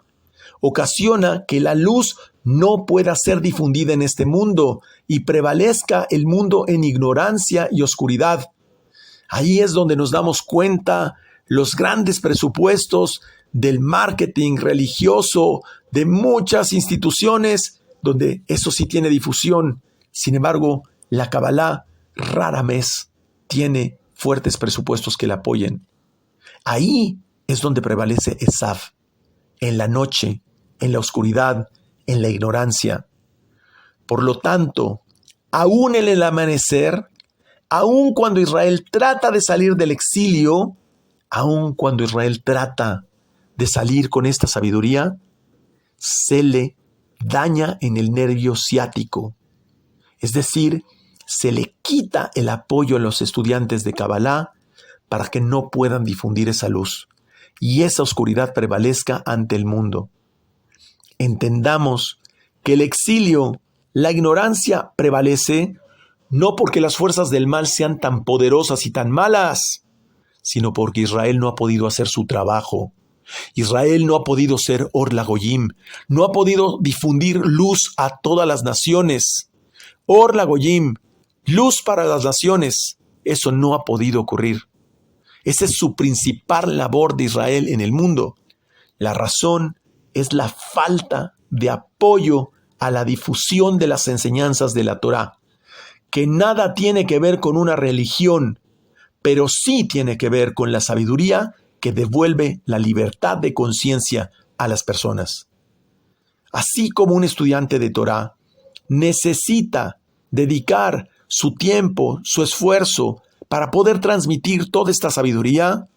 ocasiona que la luz no pueda ser difundida en este mundo y prevalezca el mundo en ignorancia y oscuridad. Ahí es donde nos damos cuenta los grandes presupuestos del marketing religioso de muchas instituciones donde eso sí tiene difusión. Sin embargo, la Kabbalah rara vez tiene fuertes presupuestos que la apoyen. Ahí es donde prevalece Esav, en la noche, en la oscuridad, en la ignorancia. Por lo tanto, aún en el amanecer, aun cuando Israel trata de salir del exilio, aun cuando Israel trata de salir con esta sabiduría, se le daña en el nervio ciático. Es decir, se le quita el apoyo a los estudiantes de Kabbalah para que no puedan difundir esa luz y esa oscuridad prevalezca ante el mundo. Entendamos que el exilio, la ignorancia prevalece no porque las fuerzas del mal sean tan poderosas y tan malas, sino porque Israel no ha podido hacer su trabajo. Israel no ha podido ser Or LaGoyim, no ha podido difundir luz a todas las naciones. Or LaGoyim, luz para las naciones, eso no ha podido ocurrir. Esa es su principal labor de Israel en el mundo. La razón es la falta de apoyo a la difusión de las enseñanzas de la Torá, que nada tiene que ver con una religión, pero sí tiene que ver con la sabiduría que devuelve la libertad de conciencia a las personas. Así como un estudiante de Torá necesita dedicar su tiempo, su esfuerzo para poder transmitir toda esta sabiduría,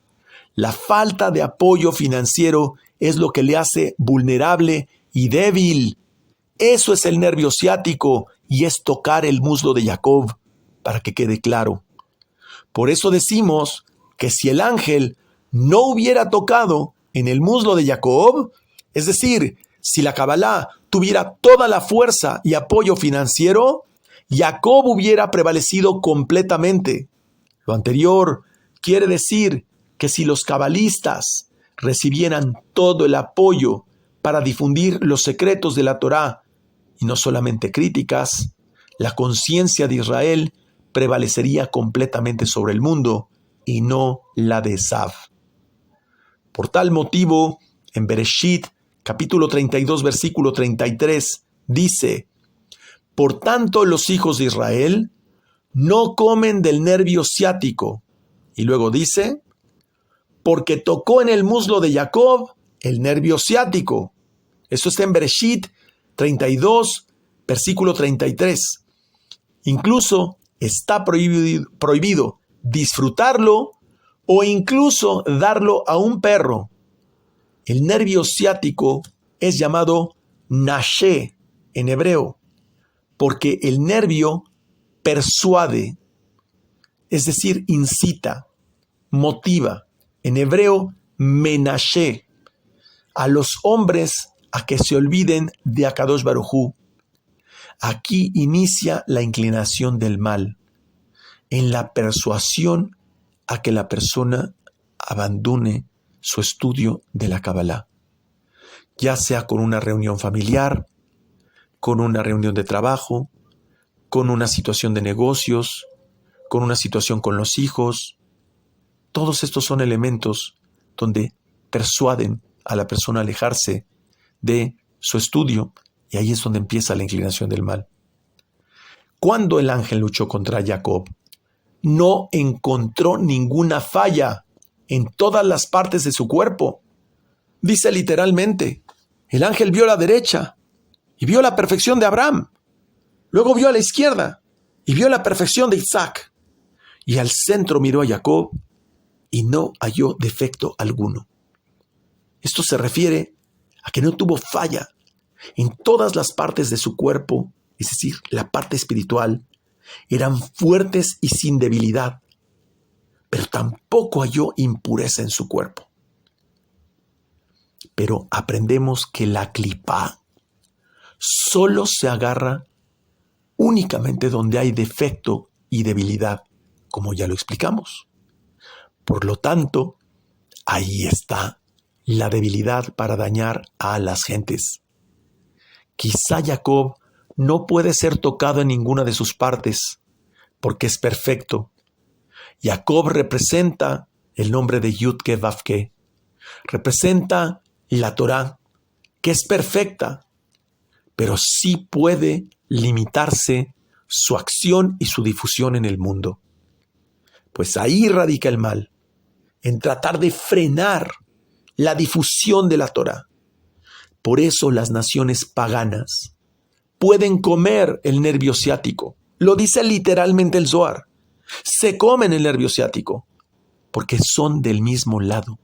la falta de apoyo financiero es lo que le hace vulnerable y débil. Eso es el nervio ciático y es tocar el muslo de Jacob, para que quede claro. Por eso decimos que si el ángel no hubiera tocado en el muslo de Jacob, es decir, si la Kabbalah tuviera toda la fuerza y apoyo financiero, Jacob hubiera prevalecido completamente. Lo anterior quiere decir que si los cabalistas recibieran todo el apoyo para difundir los secretos de la Torá, y no solamente críticas, la conciencia de Israel prevalecería completamente sobre el mundo y no la de Esav. Por tal motivo, en Bereshit, capítulo 32, versículo 33, dice: Por tanto, los hijos de Israel no comen del nervio ciático. Y luego dice: porque tocó en el muslo de Jacob el nervio ciático. Eso está en Bereshit 32, versículo 33. Incluso está prohibido disfrutarlo o incluso darlo a un perro. El nervio ciático es llamado nashé en hebreo, porque el nervio persuade, es decir, incita, motiva, en hebreo menashé, a los hombres a que se olviden de Akadosh Baruj Hu. Aquí inicia la inclinación del mal, en la persuasión a que la persona abandone su estudio de la Kabbalah, ya sea con una reunión familiar, con una reunión de trabajo, con una situación de negocios, con una situación con los hijos. Todos estos son elementos donde persuaden a la persona a alejarse de su estudio, y ahí es donde empieza la inclinación del mal. Cuando el ángel luchó contra Jacob, no encontró ninguna falla en todas las partes de su cuerpo. Dice literalmente, el ángel vio a la derecha y vio la perfección de Abraham. Luego vio a la izquierda y vio la perfección de Isaac. Y al centro miró a Jacob y no halló defecto alguno. Esto se refiere a que no tuvo falla en todas las partes de su cuerpo, es decir, la parte espiritual, eran fuertes y sin debilidad, pero tampoco halló impureza en su cuerpo. Pero aprendemos que la clipá solo se agarra únicamente donde hay defecto y debilidad, como ya lo explicamos. Por lo tanto, ahí está la debilidad para dañar a las gentes. Quizá Jacob no puede ser tocado en ninguna de sus partes, porque es perfecto. Jacob representa el nombre de Yud-Ke Vav-Ke, representa la Torá, que es perfecta, pero sí puede limitarse su acción y su difusión en el mundo. Pues ahí radica el mal, en tratar de frenar la difusión de la Torá. Por eso las naciones paganas pueden comer el nervio ciático. Lo dice literalmente el Zohar. se comen el nervio ciático, porque son del mismo lado,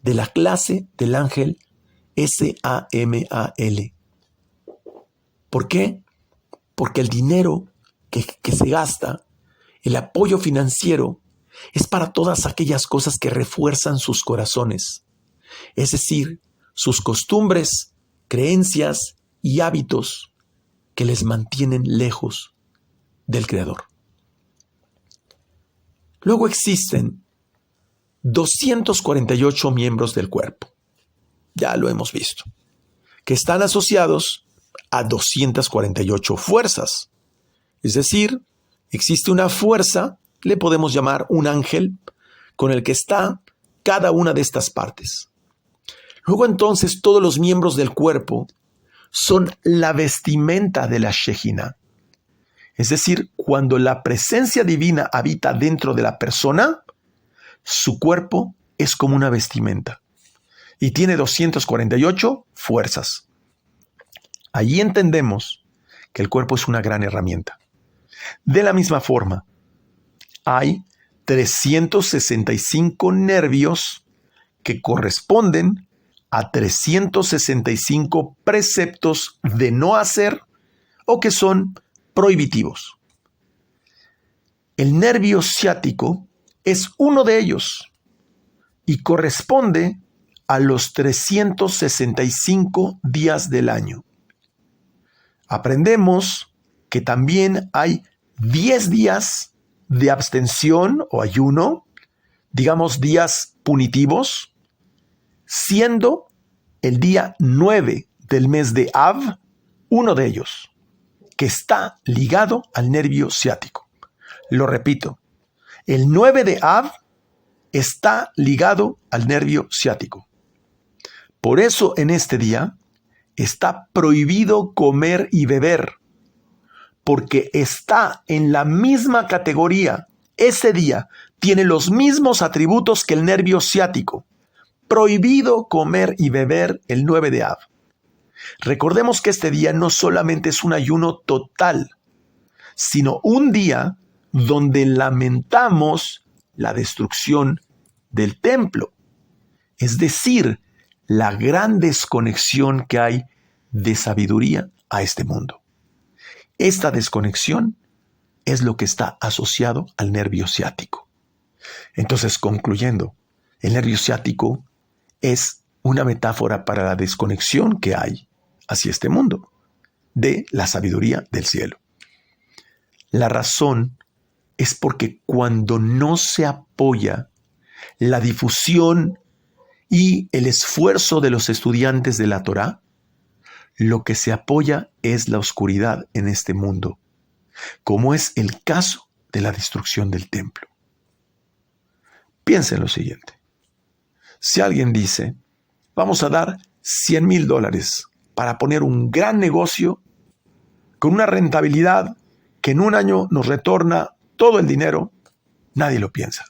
de la clase del ángel SAMAL. ¿Por qué? Porque el dinero que se gasta, el apoyo financiero, es para todas aquellas cosas que refuerzan sus corazones, es decir, sus costumbres, creencias y hábitos que les mantienen lejos del Creador. Luego existen 248 miembros del cuerpo, ya lo hemos visto, que están asociados a 248 fuerzas. Es decir, existe una fuerza, le podemos llamar un ángel, con el que está cada una de estas partes. Luego entonces todos los miembros del cuerpo son la vestimenta de la Shejina. Es decir, cuando la presencia divina habita dentro de la persona, su cuerpo es como una vestimenta y tiene 248 fuerzas. Allí entendemos que el cuerpo es una gran herramienta. De la misma forma, hay 365 nervios que corresponden a 365 preceptos de no hacer o que son prohibitivos. El nervio ciático es uno de ellos y corresponde a los 365 días del año. Aprendemos que también hay 10 días de abstención o ayuno, digamos días punitivos, siendo el día 9 del mes de Av uno de ellos, que está ligado al nervio ciático. Lo repito, el 9 de Av está ligado al nervio ciático. Por eso en este día está prohibido comer y beber, porque está en la misma categoría. Ese día tiene los mismos atributos que el nervio ciático. Prohibido comer y beber el 9 de Av. Recordemos que este día no solamente es un ayuno total, sino un día donde lamentamos la destrucción del templo. Es decir, la gran desconexión que hay de sabiduría a este mundo. Esta desconexión es lo que está asociado al nervio ciático. Entonces, concluyendo, el nervio ciático es una metáfora para la desconexión que hay hacia este mundo, de la sabiduría del cielo. La razón es porque cuando no se apoya la difusión y el esfuerzo de los estudiantes de la Torá, lo que se apoya es la oscuridad en este mundo, como es el caso de la destrucción del templo. Piensa en lo siguiente. Si alguien dice, vamos a dar $100,000 para poner un gran negocio con una rentabilidad que en un año nos retorna todo el dinero, nadie lo piensa.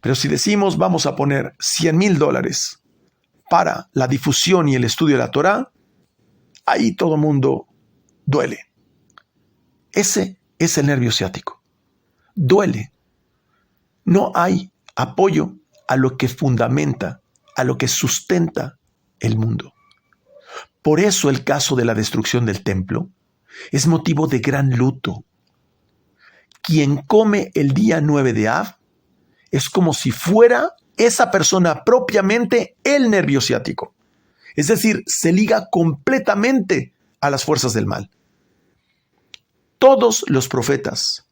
Pero si decimos vamos a poner $100,000 para la difusión y el estudio de la Torá, ahí todo el mundo duele. Ese es el nervio ciático. Duele. No hay apoyo a lo que fundamenta, a lo que sustenta el mundo. Por eso el caso de la destrucción del templo es motivo de gran luto. Quien come el día 9 de Av es como si fuera esa persona propiamente el nervio ciático. Es decir, se liga completamente a las fuerzas del mal. Todos los profetas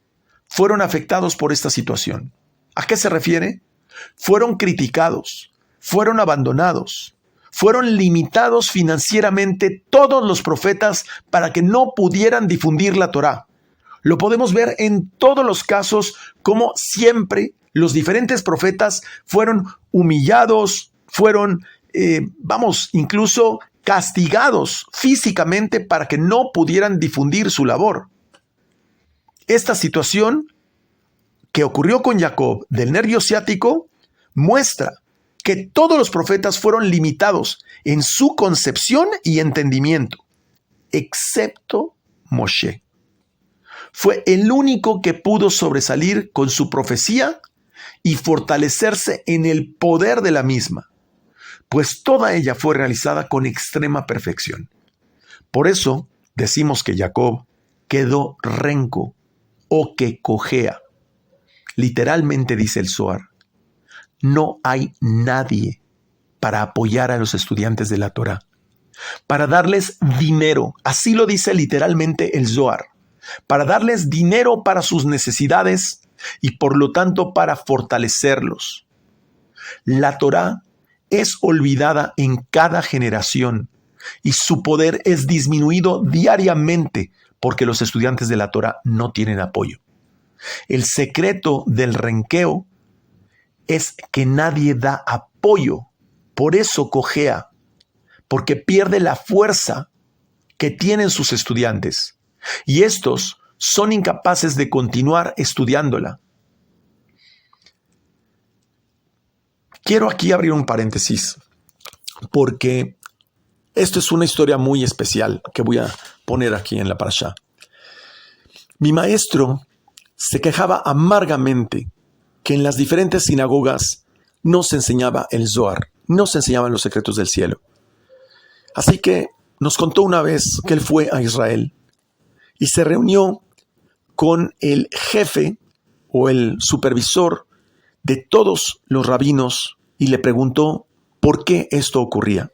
fueron afectados por esta situación. ¿A qué se refiere? Fueron criticados, fueron abandonados, fueron limitados financieramente todos los profetas para que no pudieran difundir la Torá. Lo podemos ver en todos los casos, como siempre los diferentes profetas fueron humillados, fueron, incluso castigados físicamente para que no pudieran difundir su labor. Esta situación que ocurrió con Jacob del nervio ciático muestra que todos los profetas fueron limitados en su concepción y entendimiento, excepto Moshe. fue el único que pudo sobresalir con su profecía y fortalecerse en el poder de la misma, pues toda ella fue realizada con extrema perfección. Por eso decimos que Jacob quedó renco o que cojea. Literalmente dice el Zohar, no hay nadie para apoyar a los estudiantes de la Torá, para darles dinero, así lo dice literalmente el Zohar, para darles dinero para sus necesidades y por lo tanto para fortalecerlos. La Torá es olvidada en cada generación y su poder es disminuido diariamente porque los estudiantes de la Torá no tienen apoyo. El secreto del renqueo es que nadie da apoyo, por eso cojea, porque pierde la fuerza que tienen sus estudiantes y estos son incapaces de continuar estudiándola. Quiero aquí abrir un paréntesis porque esto es una historia muy especial que voy a poner aquí en la parashá. Mi maestro se quejaba amargamente que en las diferentes sinagogas no se enseñaba el Zohar, no se enseñaban los secretos del cielo. Así que nos contó una vez que él fue a Israel y se reunió con el jefe o el supervisor de todos los rabinos y le preguntó por qué esto ocurría.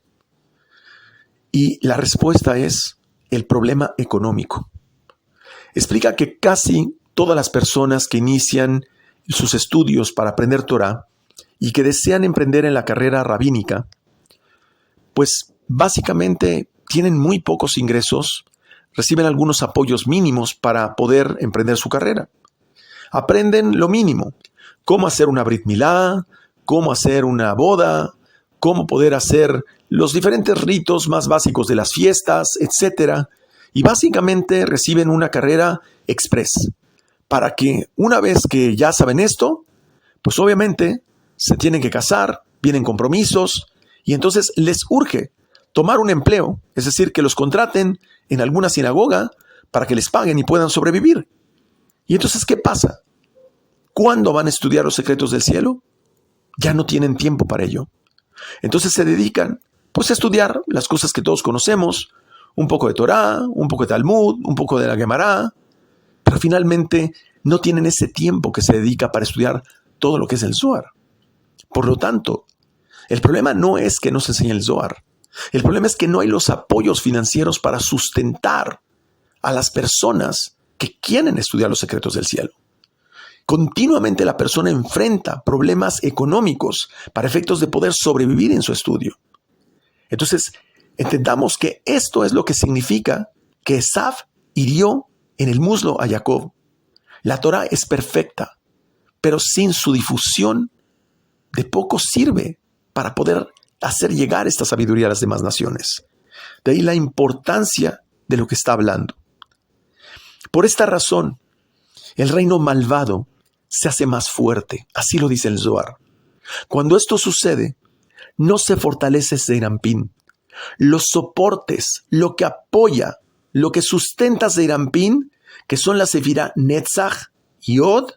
Y la respuesta es el problema económico. Explica que casi todas las personas que inician sus estudios para aprender Torah y que desean emprender en la carrera rabínica, pues básicamente tienen muy pocos ingresos, reciben algunos apoyos mínimos para poder emprender su carrera. Aprenden lo mínimo, cómo hacer una Brit Milá, cómo hacer una boda, cómo poder hacer los diferentes ritos más básicos de las fiestas, etc. Y básicamente reciben una carrera express, para que una vez que ya saben esto, pues obviamente se tienen que casar, vienen compromisos, y entonces les urge tomar un empleo, es decir, que los contraten en alguna sinagoga para que les paguen y puedan sobrevivir. Y entonces, ¿qué pasa? ¿Cuándo van a estudiar los secretos del cielo? Ya no tienen tiempo para ello. Entonces se dedican pues a estudiar las cosas que todos conocemos, un poco de Torá, un poco de Talmud, un poco de la Gemara, pero finalmente no tienen ese tiempo que se dedica para estudiar todo lo que es el Zohar. Por lo tanto, el problema no es que no se enseñe el Zohar. El problema es que no hay los apoyos financieros para sustentar a las personas que quieren estudiar los secretos del cielo. Continuamente la persona enfrenta problemas económicos para efectos de poder sobrevivir en su estudio. Entonces, entendamos que esto es lo que significa que Esav hirió en el muslo a Jacob. La Torá es perfecta, pero sin su difusión de poco sirve para poder hacer llegar esta sabiduría a las demás naciones. De ahí la importancia de lo que está hablando. Por esta razón, el reino malvado se hace más fuerte, así lo dice el Zohar. Cuando esto sucede, no se fortalece Zeirampín. Los soportes, lo que apoya, lo que sustenta Zeirampín, que son la Sefirá Netzach y Od,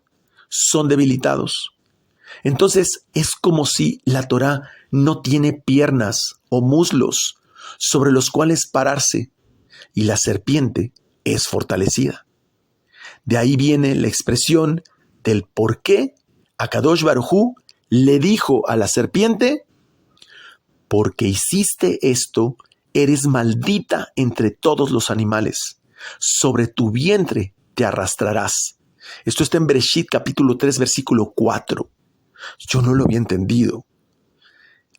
son debilitados. Entonces es como si la Torá no tiene piernas o muslos sobre los cuales pararse y la serpiente es fortalecida. De ahí viene la expresión del por qué Akadosh Baruj Hu le dijo a la serpiente: porque hiciste esto, eres maldita entre todos los animales, sobre tu vientre te arrastrarás. Esto está en Bereshit capítulo 3 versículo 4. Yo no lo había entendido.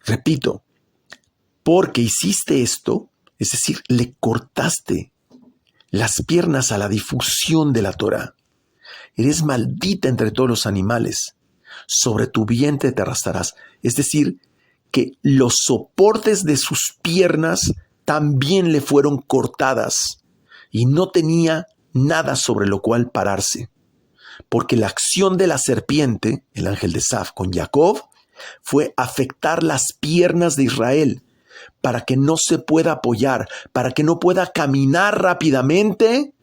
Repito, porque hiciste esto, es decir, le cortaste las piernas a la difusión de la Torá. Eres maldita entre todos los animales, sobre tu vientre te arrastrarás. Es decir, que los soportes de sus piernas también le fueron cortadas y no tenía nada sobre lo cual pararse. Porque la acción de la serpiente, el ángel de Esav con Jacob, fue afectar las piernas de Israel para que no se pueda apoyar, para que no pueda caminar rápidamente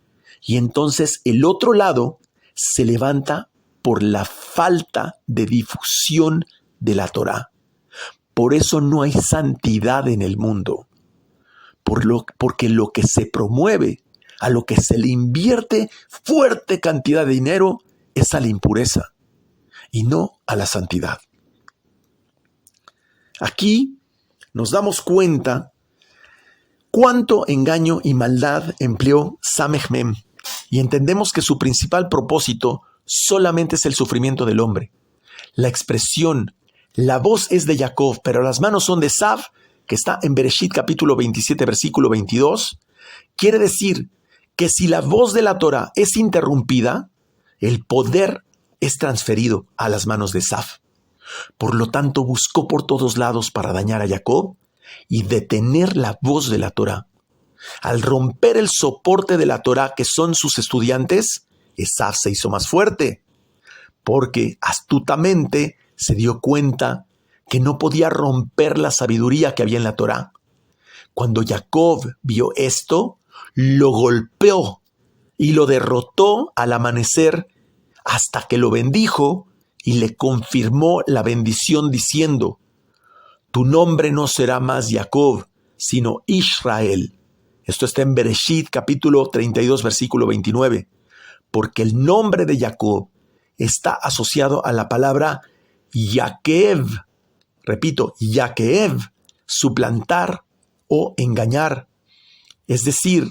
Y entonces el otro lado se levanta por la falta de difusión de la Torá. Por eso no hay santidad en el mundo. Porque lo que se promueve, a lo que se le invierte fuerte cantidad de dinero, es a la impureza y no a la santidad. Aquí nos damos cuenta cuánto engaño y maldad empleó Samech Mem, y entendemos que su principal propósito solamente es el sufrimiento del hombre. La expresión, la voz es de Jacob, pero las manos son de Esav, que está en Bereshit capítulo 27, versículo 22, quiere decir que si la voz de la Torah es interrumpida, el poder es transferido a las manos de Esav. Por lo tanto, buscó por todos lados para dañar a Jacob y detener la voz de la Torah. Al romper el soporte de la Torah, que son sus estudiantes, Esav se hizo más fuerte, porque astutamente se dio cuenta que no podía romper la sabiduría que había en la Torah. Cuando Jacob vio esto, lo golpeó y lo derrotó al amanecer hasta que lo bendijo y le confirmó la bendición diciendo: tu nombre no será más Jacob, sino Israel. Esto está en Bereshit capítulo 32, versículo 29. Porque el nombre de Jacob está asociado a la palabra Yaquev. Repito, Yaquev, suplantar o engañar. Es decir,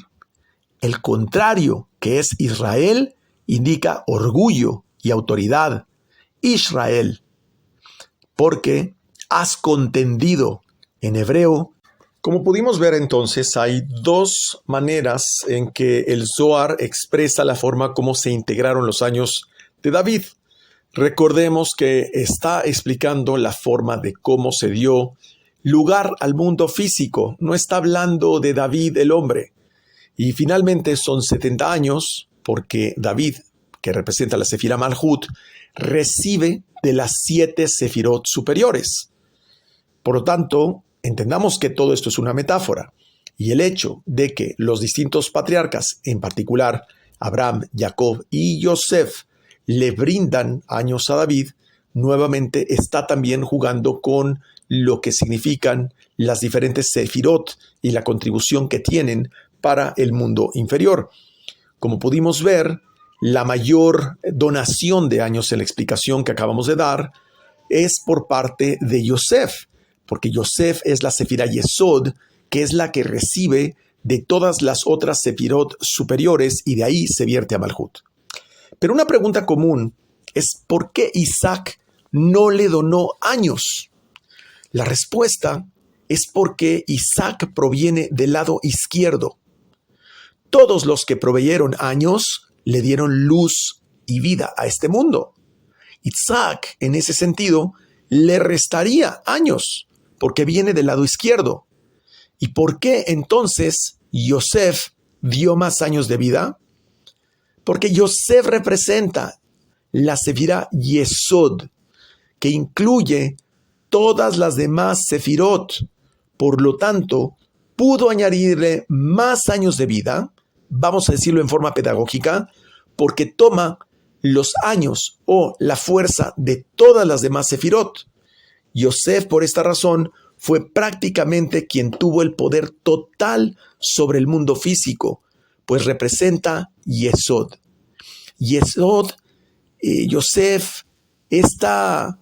el contrario, que es Israel, indica orgullo y autoridad. Israel, porque has contendido. En hebreo, como pudimos ver entonces, hay dos maneras en que el Zohar expresa la forma como se integraron los años de David. Recordemos que está explicando la forma de cómo se dio lugar al mundo físico. No está hablando de David el hombre. Y finalmente son 70 años porque David, que representa la Sefirá Malhut, recibe de las 7 Sefirot superiores. Por lo tanto, entendamos que todo esto es una metáfora. Y el hecho de que los distintos patriarcas, en particular Abraham, Jacob y Yosef, le brindan años a David, nuevamente está también jugando con lo que significan las diferentes sefirot y la contribución que tienen para el mundo inferior. Como pudimos ver, la mayor donación de años en la explicación que acabamos de dar es por parte de Yosef, porque Yosef es la sefirá Yesod, que es la que recibe de todas las otras sefirot superiores y de ahí se vierte a Malhut. Pero una pregunta común es ¿por qué Isaac no le donó años? La respuesta es porque Isaac proviene del lado izquierdo. Todos los que proveyeron años le dieron luz y vida a este mundo. Isaac, en ese sentido, le restaría años porque viene del lado izquierdo. ¿Y por qué entonces Yosef dio más años de vida? Porque Yosef representa la sefirá Yesod, que incluye todas las demás sefirot. Por lo tanto, pudo añadirle más años de vida, vamos a decirlo en forma pedagógica, porque toma los años o la fuerza de todas las demás sefirot. Yosef, por esta razón, fue prácticamente quien tuvo el poder total sobre el mundo físico, pues representa Yesod. Yesod, Yosef, esta